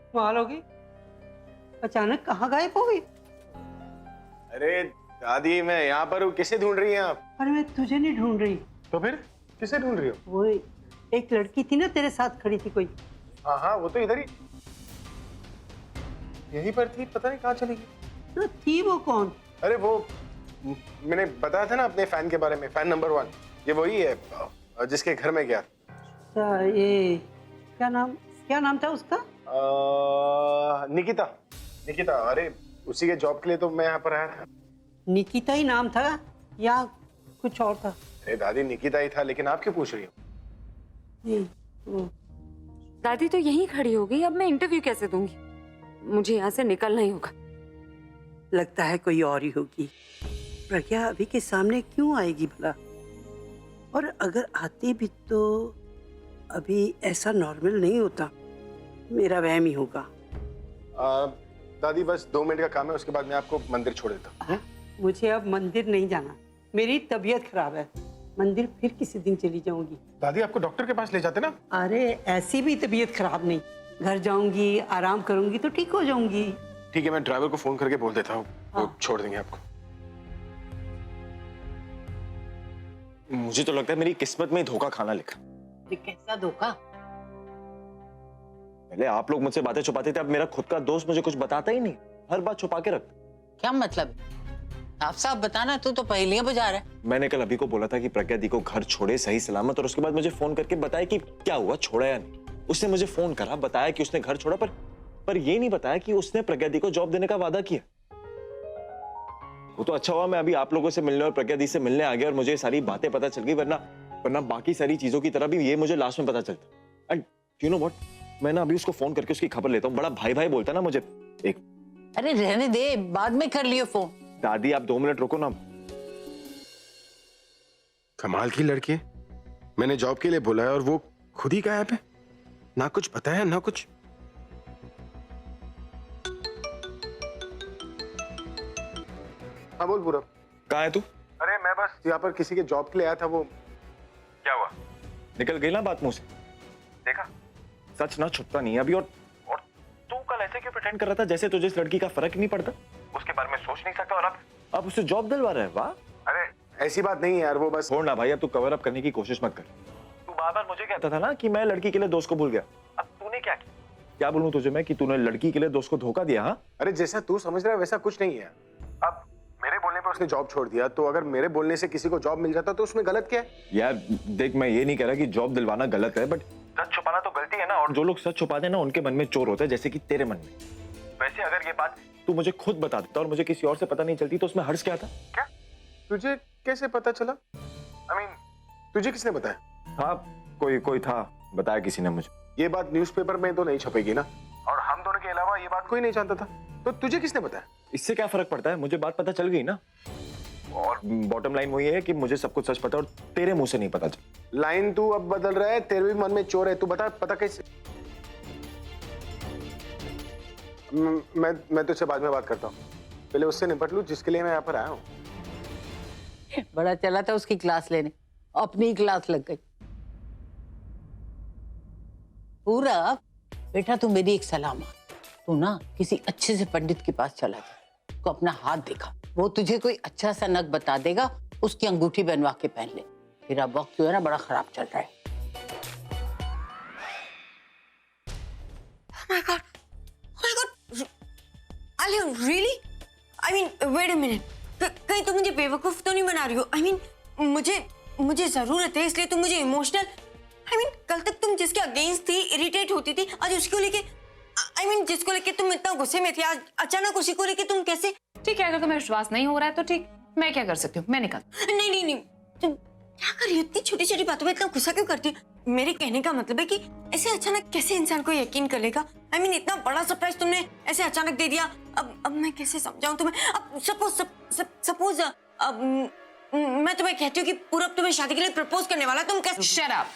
कमाल हो गई, अचानक कहाँ गायब हो गई? अरे दादी, मैं यहाँ पर हूँ, किसे ढूंढ रही हैं आप? अरे मैं तुझे नहीं ढूंढ रही, तो फिर किसे ढूंढ रही हो? वो एक लड़की थी ना तेरे साथ खड़ी थी कोई। हाँ हाँ, वो तो इधर ही यहीं पर थी, पता नहीं कहाँ चली गई। तो थी वो कौन? अरे वो मैंने बताया था ना अपने फैन के बारे में, फैन नंबर 1, ये वही है जिसके घर में गया। अच्छा, ये क्या नाम था उसका? निकिता। निकिता, अरे उसी के जॉब के लिए तो मैं यहाँ पर आया था। निकिता ही नाम था या कुछ और था? अरे दादी, निकिता ही था, लेकिन आप क्यों पूछ रही हो? ये वो। दादी तो यहीं खड़ी हो गई, अब मैं इंटरव्यू कैसे दूंगी? मुझे यहाँ से निकलना ही होगा। लगता है कोई और ही होगी। प्रज्ञा अभी के सामने क्यों आएगी भला? और अगर आती भी तो अभी ऐसा नॉर्मल नहीं होता, मेरा वहम ही होगा। दादी बस 2 मिनट का काम है, उसके बाद मैं आपको मंदिर छोड़ देता हूँ। मुझे अब मंदिर नहीं जाना, मेरी तबीयत खराब है। मंदिर फिर किसी दिन चली जाऊंगी। दादी, आपको डॉक्टर के पास ले जाते ना। अरे ऐसी भी तबीयत खराब नहीं, घर जाऊंगी, आराम करूंगी तो ठीक हो जाऊंगी। ठीक है, मैं ड्राइवर को फोन करके बोल देता हूँ, हाँ। वो छोड़ देंगे आपको। मुझे तो लगता है मेरी किस्मत में धोखा खाना लिखा। कैसा धोखा? पहले आप लोग मुझसे बातें छुपाते थे, अब मेरा खुद का दोस्त मुझे कुछ बताता ही नहीं, हर बात छुपा के रखता। क्या मतलब? साफ साफ बताना, तू तो पहेलियां बुझा रहा है। मैंने कल अभी को बोला था कि प्रज्ञा दी को घर छोड़े सही सलामत, और उसके बाद मुझे फोन करके बताया कि क्या हुआ, छोड़ा या नहीं। उसने मुझे फोन करा, बताया कि उसने घर छोड़ा, पर ये नहीं बताया कि उसने प्रज्ञा दी को जॉब देने का वादा किया। वो तो अच्छा हुआ मैं अभी आप लोगों से मिलने और प्रज्ञा दी से मिलने आ गया और मुझे सारी बातें पता चल गई, वरना बाकी सारी चीजों की तरह भी ये मुझे लास्ट में पता चलता। एंड यू नो व्हाट, मैं ना अभी उसको फोन करके उसकी खबर लेता हूँ। बड़ा भाई भाई बोलता ना मुझे। एक अरे रहने दे, बाद में कर लियो फोन। दादी आप 2 मिनट रुको ना। कमाल की लड़की है, मैंने जॉब के लिए बोला है और वो खुद ही गायब है, ना कुछ बताया ना कुछ। हाँ बोल पूरा। कहाँ है तू? अरे मैं बस यहाँ पर किसी के जॉब के लिए आया था। वो क्या हुआ? निकल गई ना बात मुंह से? देखा, सच ना छुपता नहीं अभी। और तू कल ऐसे क्यों प्रिटेंड कर रहा था जैसे तुझे इस लड़की का फर्क ही नहीं पड़ता? उसके बारे में सोच नहीं सकता और अब उससे जॉब दिलवा रहा है। वाह। अरे ऐसी बात नहीं है यार, वो बस। छोड़ ना भाई, अब तू कवर अप करने की कोशिश मत कर। तू बार-बार मुझे कहता था ना कि मैं लड़की के लिए दोस्त को भूल गया। अब तूने क्या किया? क्या बोलूं तुझे मैं कि तूने लड़की के लिए दोस्त को धोखा दिया? हाँ, अरे जैसा तू समझ रहा है वैसा कुछ नहीं है। अब मेरे बोलने पे उसने जॉब छोड़ दिया, तो अगर मेरे बोलने से किसी को जॉब मिल जाता तो उसमें गलत क्या है? यार देख, मैं ये नहीं कह रहा कि जॉब दिलवाना गलत है, बट सच छुपाना तो गलती है ना। और जो लोग सच छुपाते हैं ना उनके मन में चोर होता है, जैसे कि तेरे मन में। वैसे अगर ये बात तू मुझे खुद बता देता और मुझे किसी और से पता नहीं चलती तो उसमें हर्ज क्या था? क्या? तुझे कैसे पता चला? I mean, तुझे किसने बताया? हाँ, कोई था, बताया किसी ने मुझे। ये बात न्यूज़पेपर में तो नहीं छपेगी ना, और हम दोनों के अलावा ये बात कोई नहीं जानता था, तो तुझे किसने बताया? इससे क्या फर्क पड़ता है, मुझे बात पता चल गई ना। और बॉटम लाइन वही है कि मुझे सब कुछ सच पता और तेरे मुंह से नहीं पता चला। लाइन तू अब बदल रहा है, तेरे भी मन में चोर है। तू बता, पता कैसे? मैं तुझसे बाद में बात करता हूँ, पहले उससे निपट लूं जिसके लिए मैं यहाँ पर आया हूँ। बड़ा चला था उसकी क्लास लेने, अपनी क्लास लग गई। पूरा बेटा, तू मेरी एक सलाह मान। तू ना किसी अच्छे से पंडित के पास चला जा, उसको अपना हाथ दिखा, वो तुझे कोई अच्छा सा नग बता देगा, उसकी अंगूठी बनवा के पहन ले। फिर अब वक्त जो है ना बड़ा खराब चल रहा है। Oh my God! Aliya, really? I mean, wait a minute. कहीं तुम मुझे बेवकूफ तो नहीं बना रही हो? I mean, मुझे जरूरत है, इसलिए तुम मुझे इमोशनल। I mean, कल तक तुम जिसके अगेंस्ट थी, इरिटेट होती थी, आज उसको लेके, I mean, जिसको लेके तुम इतना गुस्से में थी, आज अचानक उसी को लेके तुम कैसे? ठीक है, अगर तुम्हें विश्वास नहीं हो रहा है तो ठीक, मैं क्या कर सकती हूँ, मैं निकल। नहीं, तुम क्या कर रही हो? इतनी छोटी छोटी बातों में इतना गुस्सा क्यों करती हो? मेरे कहने का मतलब है कि ऐसे अचानक कैसे इंसान को यकीन कर लेगा? I mean, इतना बड़ा सरप्राइज तुमने ऐसे अचानक दे दिया। अब मैं कैसे समझाऊं तुम्हें? अब सपोज अब मैं तुम्हें कहती हूँ कि पूरब तुम्हें शादी के लिए प्रपोज करने वाला, तुम कैसे? Shut up.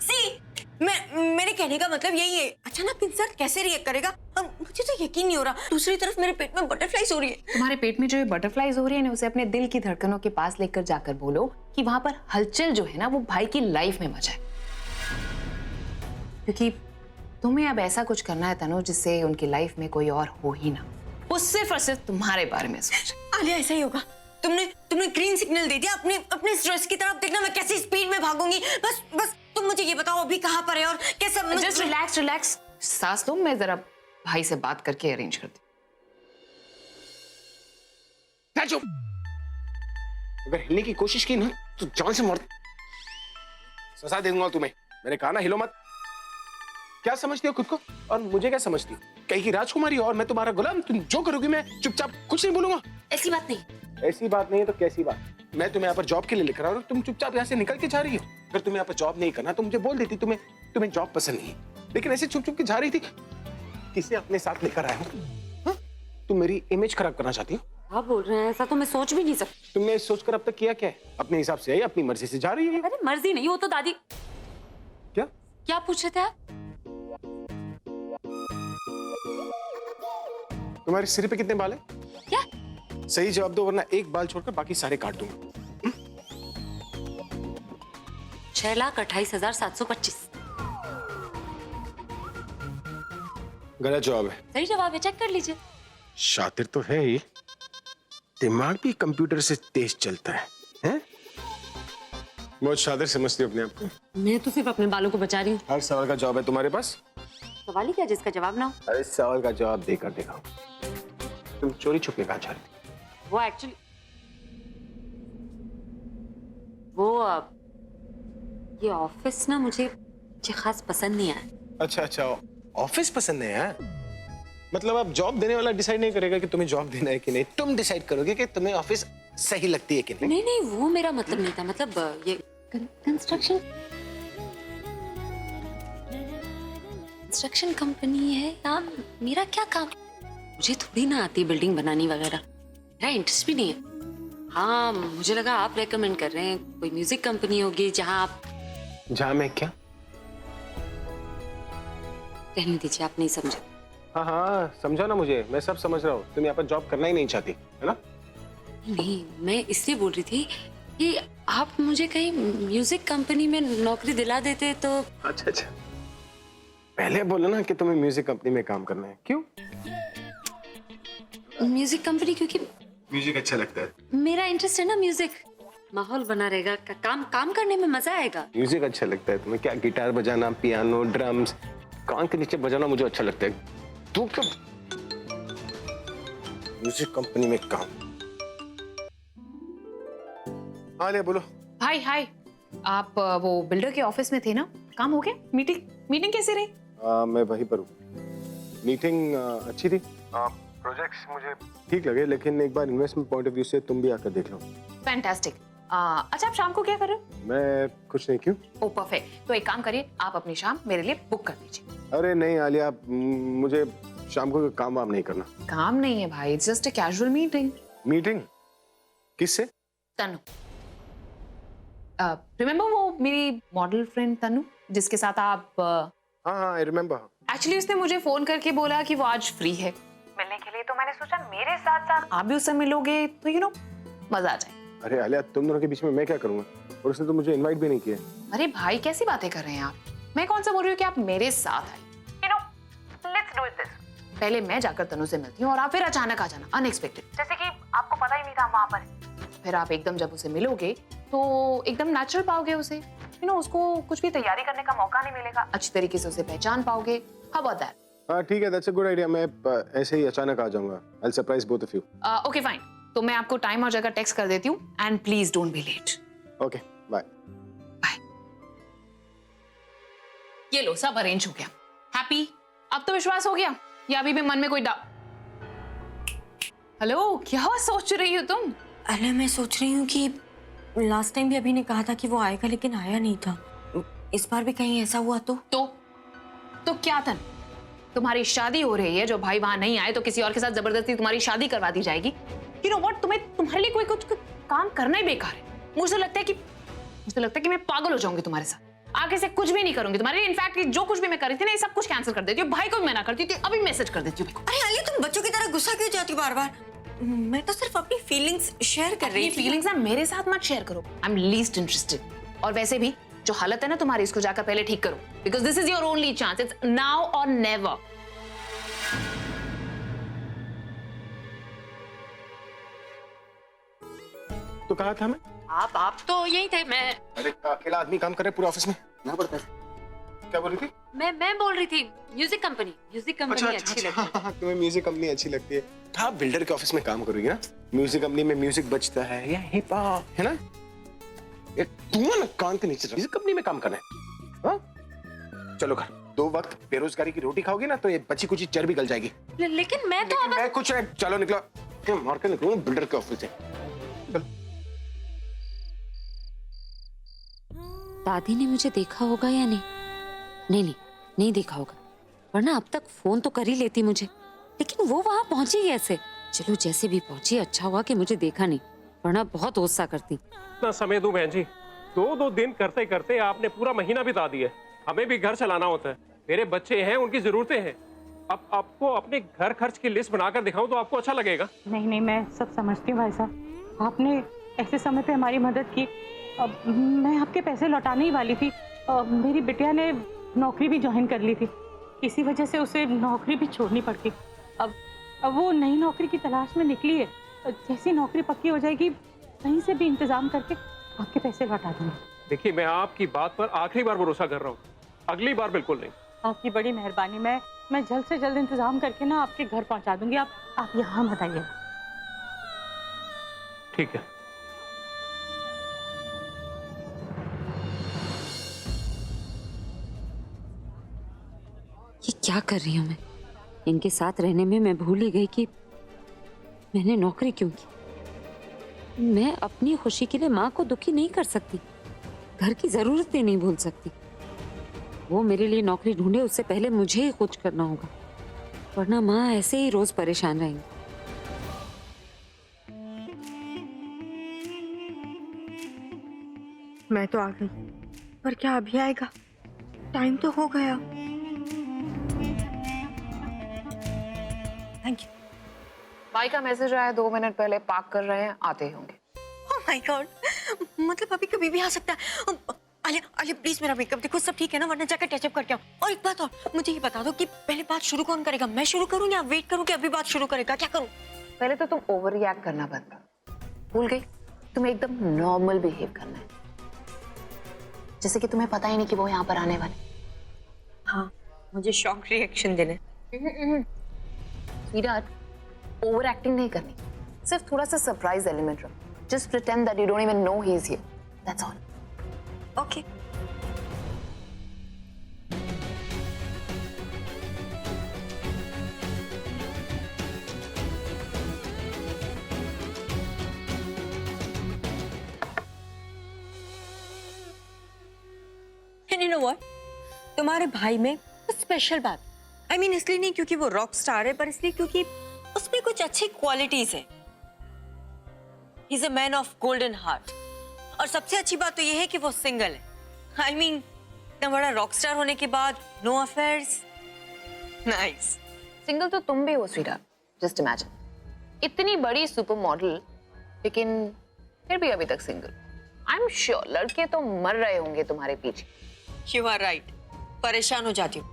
सी, मेरे कहने का मतलब यही है, अचानक इंसान कैसे रिएक्ट करेगा? अब मुझे तो यकीन नहीं हो रहा। दूसरी तरफ मेरे पेट में बटरफ्लाइज हो रही है। तुम्हारे पेट में जो ये बटरफ्लाइज हो रही है ना, उसे अपने दिल की धड़कनों के पास लेकर जाकर बोलो कि वहां पर हलचल जो है ना वो भाई की लाइफ में मचा है, क्योंकि तुम्हें अब ऐसा कुछ करना है तनु जिससे उनकी लाइफ में कोई और हो ही ना, वो सिर्फ और सिर्फ तुम्हारे बारे में सोचे। आलिया ऐसा ही होगा। तुमने ग्रीन सिग्नल दे दिया अपने स्ट्रेस की तरफ। देखना मैं कैसी स्पीड में भागूंगी। बस तुम मुझे ये बताओ अभी कहाँ पर है और कैसा। जस्ट रिलैक्स, सांस लो, मैं जरा भाई से बात करके अरेंज करती चुप। अगर हिलने की कोशिश की ना तो जान से मर सजा दे दूंगा तुम्हें। मैंने कहा ना हिलो मत। क्या समझती हो खुद को और मुझे क्या समझती हो? कहीं की राजकुमारी हो और मैं तुम्हारा गुलाम। तुम जो करोगी मैं चुपचाप कुछ नहीं बोलूंगा। ऐसी बात नहीं। ऐसी बात नहीं है तो कैसी बात? मैं तुम्हें यहाँ पर जॉब के लिए लेकर आ रहा हूँ, तुम चुपचाप यहाँ से निकल के जा रही हो। अगर तुम्हें यहाँ पर जॉब नहीं करना तो मुझे बोल देती तुम्हें जॉब पसंद नहीं, लेकिन ऐसे छुप छुप के जा रही थी। किसे अपने साथ लेकर आया हूँ? तुम मेरी इमेज खराब करना चाहती हो? क्या बोल रहे हैं? ऐसा तो मैं सोच भी नहीं सकती। तुमने सोचकर अब तक किया क्या है? अपने हिसाब से आई, अपनी मर्जी से जा रही है। अरे मर्जी नहीं, वो तो दादी। क्या पूछ रहे थे आप? तुम्हारे सिर पे कितने बाल हैं? क्या? सही जवाब दो वरना एक बाल छोड़कर बाकी सारे काट दूंगा। 6,28,725। गलत जवाब है। सही जवाब है, चेक कर लीजिए। शातिर तो है ही, दिमाग भी कंप्यूटर से तेज चलता है, हैं? बहुत शातिर समझती हो अपने आप को। मैं तो सिर्फ अपने बालों को बचा रही हूँ। हर सवाल का जवाब है तुम्हारे पास। सवाल ही क्या जिसका जवाब ना हो। अरे सवाल का जवाब देकर दिखाओ। तुम चोरी छुपे कहाँ जा रही थी? वो एक्चुअली ये ऑफिस ना मुझे खास पसंद नहीं आया। अच्छा, ऑफिस पसंद है? मतलब अब जॉब देने वाला डिसाइड नहीं करेगा कि तुम्हें जॉब देना है कि नहीं, तुम डिसाइड करोगे कि तुम्हें ऑफिस सही लगती है कि नहीं? नहीं, वो मेरा मतलब नहीं था। मतलब ये कंस्ट्रक्शन कंपनी है यार, मेरा क्या काम? मुझे थोड़ी ना आती बिल्डिंग बनानी वगैरह, मेरा इंटरेस्ट भी नहीं है। हाँ, मुझे लगा आप रेकमेंड कर रहे हैं, कोई म्यूजिक कंपनी होगी जहाँ मैं क्या? रहने दीजिए, आप नहीं समझे। हाँ, समझा ना मुझे, मैं सब समझ रहा हूँ। तुम यहाँ पर जॉब करना ही नहीं चाहती है ना? नहीं, मैं इसलिए बोल रही थी कि आप मुझे कहीं म्यूजिक कंपनी में नौकरी दिला देते तो। अच्छा, पहले बोलो ना कि तुम्हें म्यूजिक कंपनी में काम करना है। क्यों? म्यूजिक कंपनी क्योंकि म्यूजिक अच्छा लगता है। मेरा इंटरेस्ट है ना म्यूजिक। माहौल बना रहेगा, काम करने में मजा आएगा। म्यूजिक अच्छा लगता है तुम्हें? क्या गिटार बजाना, पियानो, ड्रम्स, कान के नीचे बजाना मुझे अच्छा लगता है। तू क्यों म्यूजिक कंपनी में काम? हाँ ले बोलो। हाय, आप वो बिल्डर के ऑफिस में थे ना? काम हो गया? मीटिंग कैसी रही? मैं वहीं पर हूँ। मीटिंग अच्छी थी। प्रोजेक्ट्स मुझे ठीक लगे, लेकिन एक बार इन्वेस्टमेंट पॉइंट ऑफ व्यू से तुम भी आकर देख लो। फैंटास्टिक। अच्छा, आप शाम को क्या कर रहे हो? मैं कुछ नहीं। क्यों? ओ परफेक्ट। तो एक काम करिए, आप अपनी शाम मेरे लिए बुक कर दीजिए। अरे नहीं आलिया, मुझे शाम को काम वाम नहीं करना। काम नहीं है भाई, it's just a casual meeting. Meeting किससे? तनु। रिमेम्बर वो मेरी मॉडल फ्रेंड तनु जिसके साथ आप? हाँ, आई रिमेम्बर। एक्चुअली उसने मुझे फोन करके बोला कि वो आज फ्री है मिलने के लिए, तो मैंने सोचा मेरे साथ साथ आप भी उससे मिलोगे तो मजा आ जाए। अरे आलिया, तुम दोनों के बीच में मैं क्या करूंगा? और उसने तो मुझे इनवाइट भी नहीं किया। अरे भाई, कैसी बातें कर रहे हैं आप? मैं कौन सा बोल रही हूँ कि आप मेरे साथ आए। Let's do this. पहले मैं जाकर तनु से मिलती हूँ और आप फिर अचानक आ जाना, अनएक्सपेक्टेड, जैसे कि आपको पता ही नहीं था वहां पर। फिर आप एकदम जब उसे मिलोगे तो एकदम नेचुरल पाओगे उसे। उसको कुछ भी तैयारी करने का मौका नहीं मिलेगा, अच्छी तरीके से उसे पहचान पाओगे। How about that? हाँ ठीक है, दैट्स अ गुड आइडिया। मैं ऐसे ही अचानक आ जाऊंगा। I will surprise both of you. Okay fine, तो मैं आपको टाइम और जगह टेक्स्ट कर देती हूँ and please don't be late. Okay, bye. ये लो, सब अरेंज हो गया। हैप्पी? अब तो विश्वास हो गया या अभी भी मन में कोई हेलो, क्या सोच रही हो तुम? अरे मैं सोच रही हूँ कि लास्ट टाइम भी अभी ने कहा था कि वो आएगा लेकिन आया नहीं था। इस बार भी कहीं ऐसा हुआ तो क्या था? तुम्हारी शादी हो रही है, जो भाई वहां नहीं आए तो किसी और के साथ जबरदस्ती तुम्हारी शादी करवा दी जाएगी। यू नो व्हाट, तुम्हारे लिए कोई कुछ काम करना ही बेकार है। मुझे लगता है कि मैं पागल हो जाऊंगी तुम्हारे साथ। आगे से कुछ भी नहीं करूंगी तुम्हारे लिए। इनफैक्ट जो कुछ भी मैं कर रही थी ना, ये सब कुछ कैंसिल कर देती हूँ। भाई को भी मना करती थी, अभी मैसेज कर देती हूँ। अरे आलिया, तुम बच्चों की तरह गुस्सा क्यों जाती हो बार बार? मैं तो सिर्फ अपनी फीलिंग्स शेयर कर रही थी। फीलिंग्स ना मेरे साथ मत शेयर करो। I am least interested. और वैसे भी जो हालत है ना तुम्हारी, इसको जाकर पहले ठीक करो, because this is your only chance. It's now और नेवर. तो कहा था मैं? आप तो यही थे. मैं अरे अकेला आदमी काम कर रहे पूरे ऑफिस में ना पड़ता है. क्या बोल रही थी? मैं बोल रही थी म्यूजिक कंपनी अच्छी लगती है. हाँ, तुम्हें म्यूजिक कंपनी अच्छी लगती है. आप बिल्डर के ऑफिस में काम करोगी ना, म्यूजिक कंपनी में म्यूजिक बजता है या हिप हॉप है ना. ये तुम ना कान के नीचे म्यूजिक कंपनी में काम करना है. हाँ? चलो घर 2 वक्त बेरोजगारी की रोटी खाओगी ना तो ये बची कुची चर्बी गल जाएगी. लेकिन मैं तो मैं कुछ नहीं. चलो निकलो. क्या मार के निकलो बिल्डर के ऑफिस से. चलो. दादी ने मुझे देखा होगा या नहीं? नहीं देखा होगा, वरना अब तक फोन तो कर ही लेती मुझे. लेकिन वो वहां पहुंची कैसे? चलो जैसे भी पहुंची, अच्छा हुआ कि मुझे देखा नहीं, वरना बहुत गुस्सा करती. इतना समय दूं बहन जी? 2 दिन करते करते आपने पूरा महीना बिता दिया. हमें भी घर चलाना होता है, मेरे बच्चे हैं, उनकी जरूरतें हैं. अब आपको अपने घर खर्च की लिस्ट बनाकर दिखाऊं तो आपको अच्छा लगेगा? नहीं, मैं सब समझती हूँ भाई साहब. आपने ऐसे समय पे हमारी मदद की. अब मैं आपके पैसे लौटाने ही वाली थी. मेरी बिटिया ने नौकरी भी ज्वाइन कर ली थी, इसी वजह से उसे नौकरी भी छोड़नी पड़ती. अब वो नई नौकरी की तलाश में निकली है. जैसी नौकरी पक्की हो जाएगी, कहीं से भी इंतजाम करके आपके पैसे लौटा दूंगी. देखिए, मैं आपकी बात पर आखिरी बार भरोसा कर रहा हूँ, अगली बार बिल्कुल नहीं. आपकी बड़ी मेहरबानी. मैं जल्द से जल्द इंतजाम करके ना आपके घर पहुंचा दूंगी. आप यहाँ मत आइए. ठीक है. ये क्या कर रही हूँ मैं? इनके साथ रहने में मैं भूल ही गई कि मैंने नौकरी क्यों की. मैं अपनी खुशी के लिए माँ को दुखी नहीं कर सकती, घर की जरूरतें नहीं भूल सकती. वो मेरे लिए नौकरी ढूंढे उससे पहले मुझे ही कुछ करना होगा, वरना माँ ऐसे ही रोज परेशान रहेंगी. मैं तो आ गई, पर क्या अभी आएगा? टाइम तो हो गया. Thank you. भाई का मैसेज आया 2 मिनट पहले, पार्क कर रहे हैं, आते ही होंगे. ओह माय गॉड, मतलब अभी कभी भी आ सकता है. आलिया प्लीज मेरा मेकअप देखो, सब ठीक है ना, वरना जाकर टचअप करके आओ. और एक बात और, मुझे ये बता दो कि पहले बात शुरू कौन करेगा? मैं शुरू करूँ या वेट करूँ कि अभी बात शुरू करेगा? क्या करूँ? पहले तो तुम ओवर रिएक्ट करना बंद करो. भूल गई? तुम्हें एकदम नॉर्मल बिहेव करना है, जैसे कि तुम्हें पता ही नहीं कि वो यहाँ पर आने वाले. हाँ, मुझे शॉक रिएक्शन देने. स्वीटहार्ट, ओवर एक्टिंग नहीं करनी, सिर्फ थोड़ा सा सरप्राइज एलिमेंट रखो. Just pretend that you don't even know he is here, that's all. Okay. And you know what? तुम्हारे भाई में स्पेशल बात. I mean, इसलिए नहीं क्योंकि वो रॉक स्टार है, पर इसलिए क्योंकि उसमें कुछ अच्छी क्वालिटीज है. He's a man of golden heart. और सबसे अच्छी बात तो ये है कि वो सिंगल है. I mean, इतना बड़ा रॉक स्टार होने के बाद नो अफेयर्स. नाइस. सिंगल तो तुम भी हो स्वीटहार्ट. जस्ट इमेजिन, इतनी बड़ी सुपर मॉडल, लेकिन फिर भी अभी तक सिंगल. आई एम श्योर लड़के तो मर रहे होंगे तुम्हारे पीछे. You are right. परेशान हो जाती हूँ.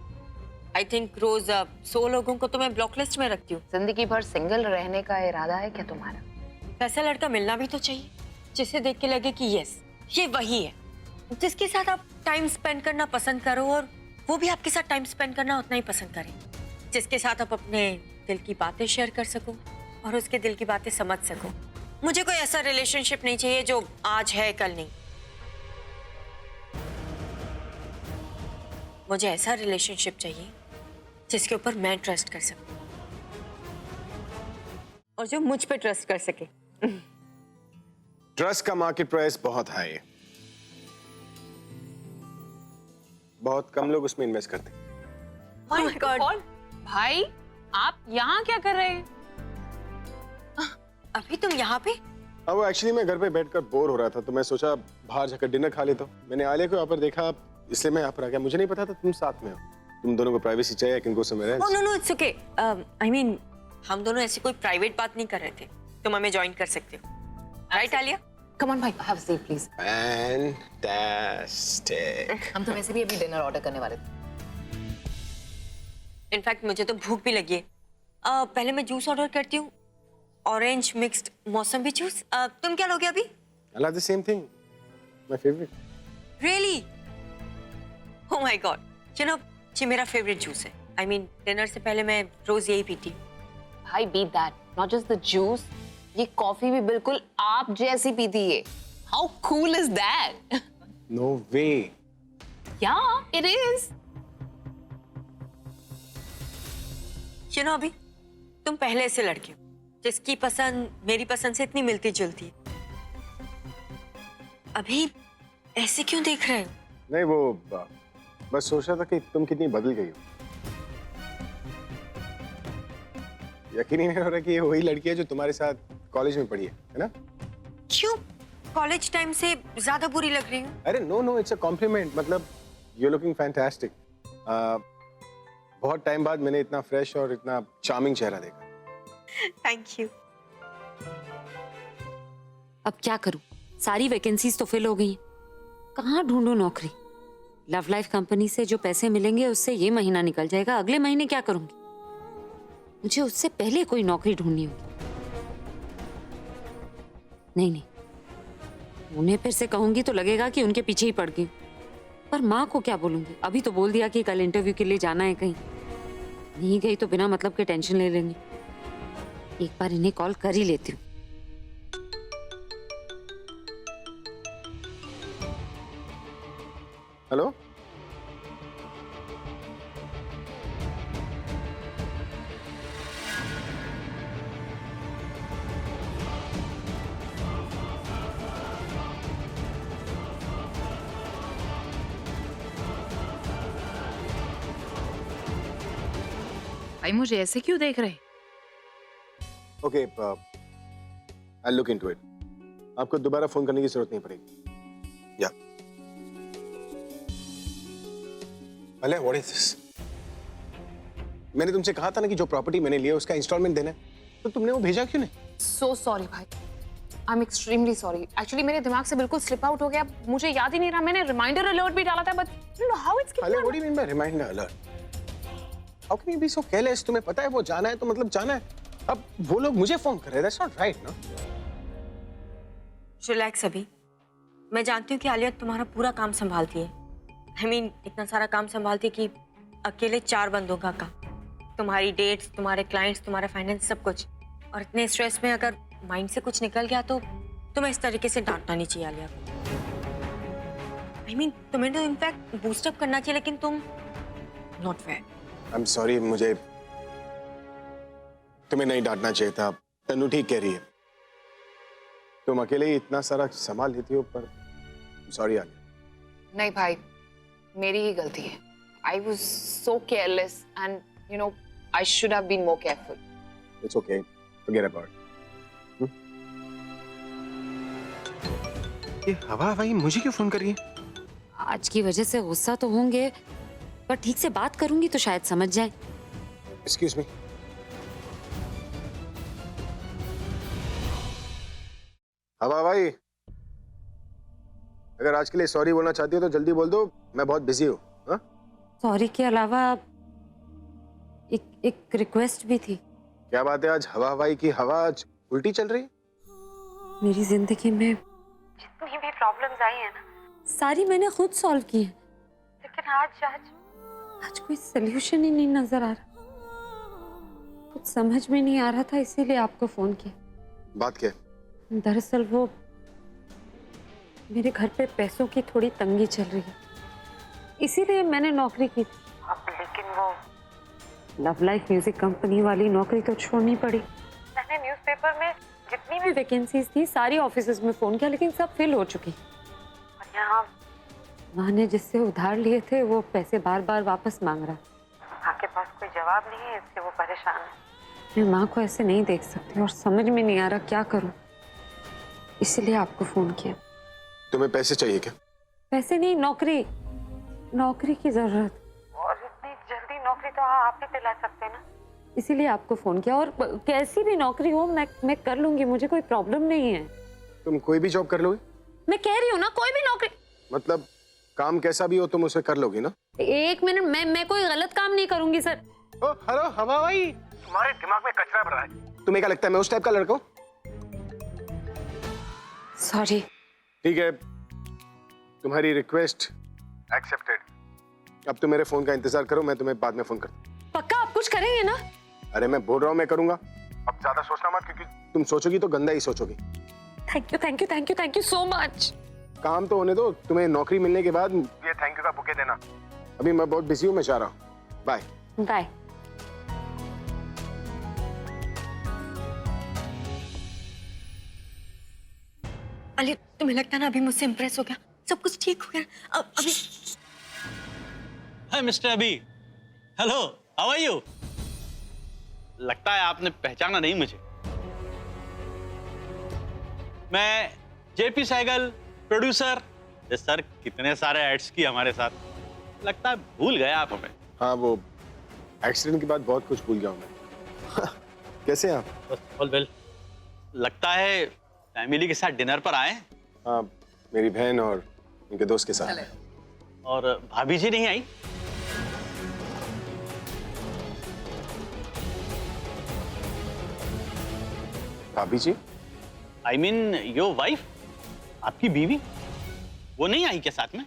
I think रोज 100 लोगों को तो मैं ब्लॉक लिस्ट में रखती हूँ. जिंदगी भर सिंगल रहने का इरादा है क्या तुम्हारा? वैसा लड़का मिलना भी तो चाहिए जिसे देख के लगे कि यस, ये वही है, जिसके साथ आप टाइम स्पेंड करना पसंद करो और वो भी आपके साथ टाइम स्पेंड करना उतना ही पसंद करे. जिसके साथ आप अपने दिल की बातें शेयर कर सको और उसके दिल की बातें समझ सको. मुझे कोई ऐसा रिलेशनशिप नहीं चाहिए जो आज है कल नहीं. मुझे ऐसा रिलेशनशिप चाहिए जिसके ऊपर मैं ट्रस्ट कर सकूं और जो मुझ पे ट्रस्ट कर सके. ट्रस्ट का मार्केट प्राइस बहुत हाई है, बहुत कम लोग उसमें इन्वेस्ट करते हैं. Oh my God. भाई, आप यहाँ क्या कर रहे हैं? अभी तुम यहाँ पे? अब वो एक्चुअली मैं घर पे बैठकर बोर हो रहा था तो मैं सोचा बाहर जाकर डिनर खा लेता हूँ. मैंने आलिया को यहाँ पर देखा, इसलिए मैं यहाँ पर आ गया. मुझे नहीं पता था तुम साथ में हो. तुम दोनों को प्राइवेसी चाहिए, can go somewhere else. No it's okay. I mean, हम दोनों ऐसी कोई प्राइवेट बात नहीं कर रहे थे. तुम हमें ज्वाइन कर सकते हो, राइट आलिया? कम ऑन भाई, have a seat please. Fantastic. हम तो वैसे भी अभी डिनर ऑर्डर करने वाले थे। इनफैक्ट मुझे तो भूख भी लगी है। पहले मैं जूस ऑर्डर करती हूँ, ऑरेंज मिक्स्ड मौसम्बी जूस। तुम क्या लोगे अभी? I'll have the same thing. My favorite. Really? Oh my God. You know, ये मेरा फेवरेट जूस है। I mean, डिनर से पहले मैं रोज यही पीती हूँ। भाई beat that. Not just the juice. ये कॉफी भी बिल्कुल आप जैसी पीती है। How cool is that? No way. Yeah, it is. You know, अभी तुम पहले से लड़के हो जिसकी पसंद मेरी पसंद से इतनी मिलती जुलती है। अभी ऐसे क्यों देख रहे हो? नहीं, वो बस सोच रहा था कि तुम कितनी बदल गई हो। यकीन ही नहीं हो रहा कि ये वही लड़की है जो तुम्हारे साथ कॉलेज में पढ़ी है ना? क्यों कॉलेज टाइम से ज्यादा बुरी लग रही हूँ? अरे नो, इट्स अ कॉम्प्लीमेंट। मतलब यू लुकिंग फैंटास्टिक। बहुत टाइम बाद मैंने इतना फ्रेश और इतना चार्मिंग चेहरा देखा। Thank you. अब क्या करूं? सारी वैकेंसीज तो फिल हो गई हैं। कहाँ ढूंढूं नौकरी? लव लाइफ कंपनी से जो पैसे मिलेंगे उससे ये महीना निकल जाएगा। अगले महीने क्या करूंगी? मुझे उससे पहले कोई नौकरी ढूंढनी होगी। नहीं, उन्हें फिर से कहूंगी तो लगेगा कि उनके पीछे ही पड़ गई। पर माँ को क्या बोलूंगी? अभी तो बोल दिया कि कल इंटरव्यू के लिए जाना है कहीं। नहीं गई तो बिना मतलब के टेंशन ले लेंगे। एक बार इन्हें कॉल कर ही लेती हूँ। हेलो, भाई मुझे ऐसे क्यों देख रहे? Okay, I look into it. आपको दोबारा फोन करने की जरूरत नहीं पड़ेगी। या अले, व्हाट इज दिस? मैंने तुमसे कहा था ना कि जो प्रॉपर्टी मैंने लिया उसका इंस्टॉलमेंट देना है, तो तुमने वो भेजा क्यों नहीं? So sorry भाई। I'm extremely sorry. Actually मेरे दिमाग से बिल्कुल स्लिप आउट हो गया। मुझे याद ही नहीं रहा। मैंने रिमाइंडर अलर्ट भी डाला था, but I don't know how it's अले, what do you mean by reminder alert? How can you be so careless? तुम्हें पता है वो जाना है तो मतलब जाना है। अब वो लोग मुझे फोन कर रहे हैं, दैट्स नॉट राइट ना? रिलैक्स अभी। मैं जानती हूँ कि आलिया तुम्हारा पूरा काम संभालती है। I mean, इतना सारा काम संभालती है कि अकेले 4 बंदों का काम। तुम्हारी डेट्स, तुम्हारे क्लाइंट्स, तुम्हारा फाइनेंस, सब कुछ। और इतने स्ट्रेस में अगर माइंड से कुछ निकल गया तो तुम्हें इस तरीके से डांटना नहीं चाहिए आलिया को। I mean, तुम्हें तो इनफैक्ट बूस्टअप करना चाहिए, लेकिन तुम not fair. I am sorry, मुझे तुम्हें नहीं डांटना चाहिए था। तनु ठीक कह रही है, तुम अकेले ही इतना सारा संभाल लेती हो, पर सॉरी आलिया। नहीं भाई, मेरी ही गलती है। I was so careless and you know I should have been more careful. It's okay, forget about it. ये हवा भाई मुझे क्यों फोन कर रही है? आज की वजह से गुस्सा तो होंगे, पर ठीक से बात करूंगी तो शायद समझ जाए। Excuse me. हवा भाई, अगर आज के लिए सॉरी बोलना चाहती हो तो जल्दी बोल दो, मैं बहुत बिजी हूँ। हाँ? सॉरी के अलावा एक रिक्वेस्ट भी थी। क्या बात है, आज हवा हवाई की हवा आज उल्टी चल रही है? मेरी जिंदगी में जितनी भी प्रॉब्लम्स आई है ना, सारी मैंने खुद सॉल्व की है, लेकिन आज कोई सलूशन ही नहीं नजर आ रहा। कुछ समझ में नहीं आ रहा था, इसीलिए आपको फोन किया। बात क्या है? दरअसल वो मेरे घर पे पैसों की थोड़ी तंगी चल रही है, इसीलिए मैंने नौकरी की थी। अब लेकिन वो लव लाइफ म्यूजिक कंपनी वाली नौकरी तो छोड़नी पड़ी। मैंने न्यूज़पेपर में जितनी भी वैकेंसीज थी सारी ऑफिसेज में फोन किया, लेकिन सब फिल हो चुकी। और यहाँ माँ ने जिससे उधार लिए थे वो पैसे बार बार वापस मांग रहा। माँ के पास कोई जवाब नहीं है, इससे वो परेशान है। मैं माँ को ऐसे नहीं देख सकती और समझ में नहीं आ रहा क्या करूँ, इसलिए आपको फोन किया। तुम्हें पैसे चाहिए क्या? पैसे नहीं, नौकरी की जरूरत। और इतनी जल्दी नौकरी तो आप ही दिला सकते ना, इसीलिए आपको फोन किया। और कैसी भी नौकरी हो मैं कर लूंगी, मुझे कोई प्रॉब्लम नहीं है। तुम कोई भी जॉब कर लोगी? मैं कह रही हूँ ना, कोई भी नौकरी। मतलब काम कैसा भी हो तुम उसे कर लोगी ना? एक मिनट, मैं कोई गलत काम नहीं करूंगी सर। ओ हेलो हवा भाई, तुम्हारे दिमाग में कचरा भरा है। तुम्हें क्या लगता है मैं उस टाइप का लड़का हूँ? सॉरी। ठीक है, तुम्हारी रिक्वेस्ट एक्सेप्टेड। अब तुम मेरे फोन का इंतजार करो, मैं तुम्हें बाद में फोन करता हूँ। पक्का आप कुछ करेंगे ना? अरे मैं बोल रहा हूँ मैं करूंगा। अब ज्यादा सोचना मत, क्योंकि तुम सोचोगी तो गंदा ही सोचोगी। Thank you thank you thank you thank you so much. काम तो होने दो, तुम्हें नौकरी मिलने के बाद ये थैंक यू का बुके देना। अभी मैं बहुत बिजी हूँ, मैं जा रहा हूँ। Bye bye. अली तुम्हें लगता है ना अभी मुझसे इम्प्रेस हो गया, सब कुछ ठीक हो गया? अब अभी हाय मिस्टर अभी, हेलो, हाउ आर यू? लगता है आपने पहचाना नहीं मुझे। मैं जेपी सहगल, प्रोड्यूसर। सर कितने सारे एड्स की हमारे साथ, लगता है भूल गए आप हमें। हाँ, वो एक्सीडेंट के बाद बहुत कुछ भूल गया हूँ मैं। कैसे हैं आप? All well. लगता है फैमिली के साथ डिनर पर आए। हाँ, मेरी बहन और उनके दोस्त के साथ। और भाभी जी नहीं आई? भाभी जी? आई मीन योर वाइफ, आपकी बीवी, वो नहीं आई क्या साथ में?